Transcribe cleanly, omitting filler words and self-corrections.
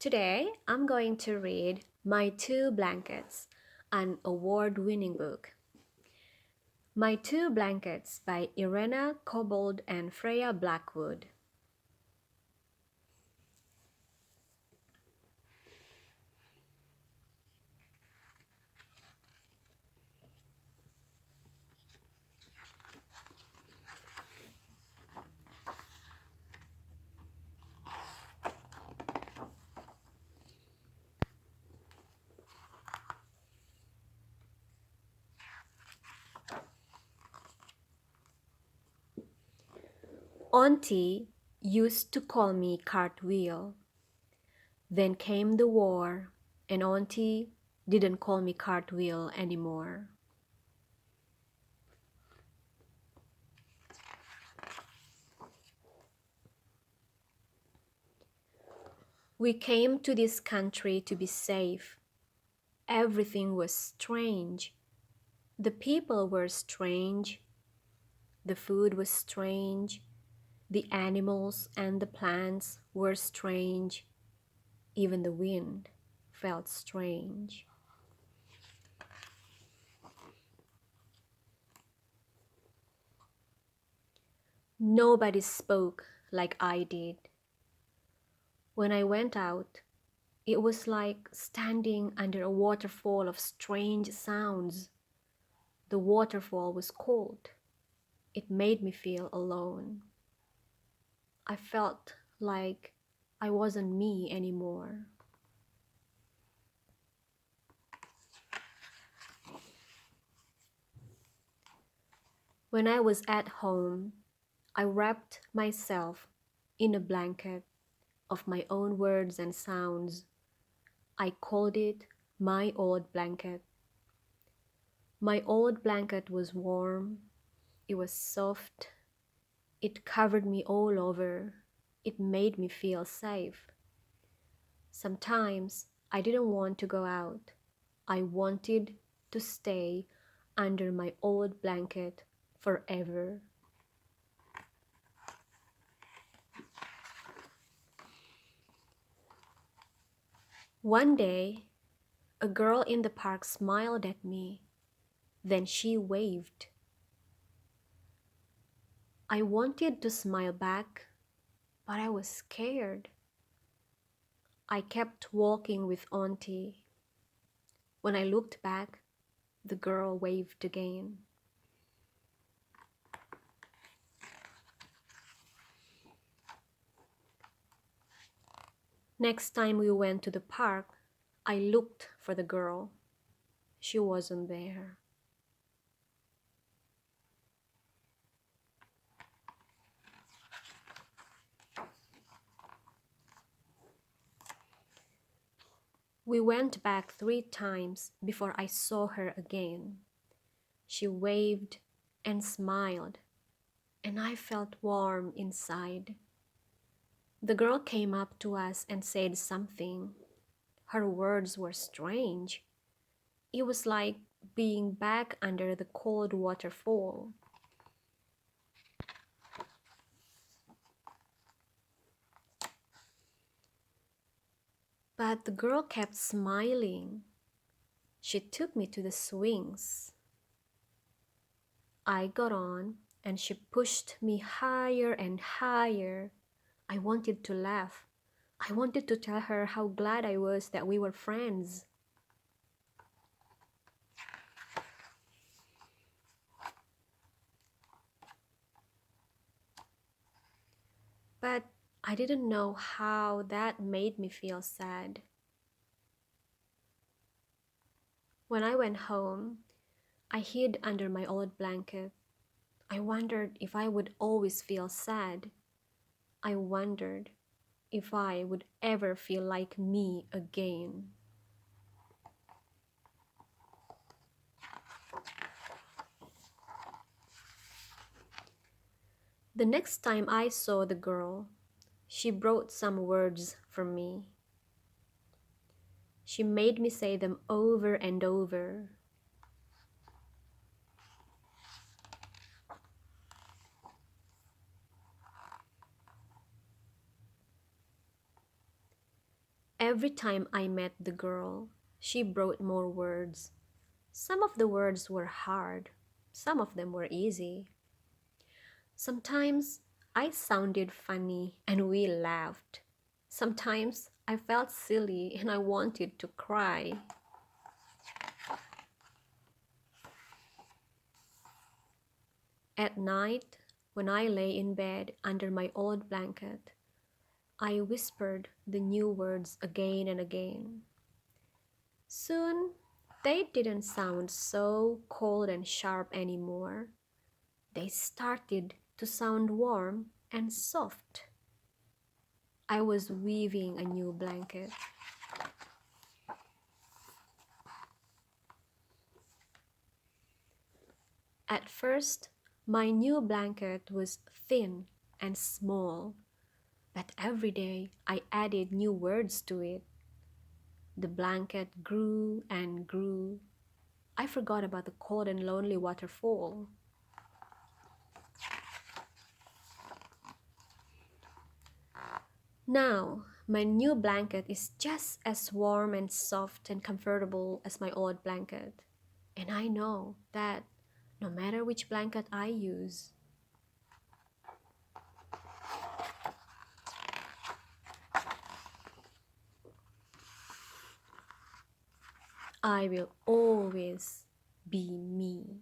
Today, I'm going to read My Two Blankets, an award-winning book. My Two Blankets by Irena, Kobald, and Freya Blackwood. Auntie used to call me Cartwheel. Then came the war, and Auntie didn't call me Cartwheel anymore. We came to this country to be safe. Everything was strange. The people were strange. The food was strange. The animals and the plants were strange. Even the wind felt strange. Nobody spoke like I did. When I went out, it was like standing under a waterfall of strange sounds. The waterfall was cold. It made me feel alone. I felt like I wasn't me anymore. When I was at home, I wrapped myself in a blanket of my own words and sounds. I called it my old blanket. My old blanket was warm. It was soft. It covered me all over. It made me feel safe. Sometimes I didn't want to go out. I wanted to stay under my old blanket forever. One day, a girl in the park smiled at me. Then she waved. I wanted to smile back, but I was scared. I kept walking with Auntie. When I looked back, the girl waved again. Next time we went to the park, I looked for the girl. She wasn't there. We went back 3 times before I saw her again. She waved and smiled, and I felt warm inside. The girl came up to us and said something. Her words were strange. It was like being back under the cold waterfall. But the girl kept smiling. She took me to the swings. I got on and she pushed me higher and higher. I wanted to laugh. I wanted to tell her how glad I was that we were friends. But I didn't know how that made me feel sad. When I went home, I hid under my old blanket. I wondered if I would always feel sad. I wondered if I would ever feel like me again. The next time I saw the girl, she brought some words for me. She made me say them over and over. Every time I met the girl, she brought more words. Some of the words were hard, some of them were easy. Sometimes I sounded funny and we laughed. Sometimes I felt silly and I wanted to cry. At night, when I lay in bed under my old blanket, I whispered the new words again and again. Soon, they didn't sound so cold and sharp anymore. They started to sound warm and soft. I was weaving a new blanket. At first, my new blanket was thin and small, but every day I added new words to it. The blanket grew and grew. I forgot about the cold and lonely waterfall. Now, my new blanket is just as warm and soft and comfortable as my old blanket. And I know that no matter which blanket I use, I will always be me.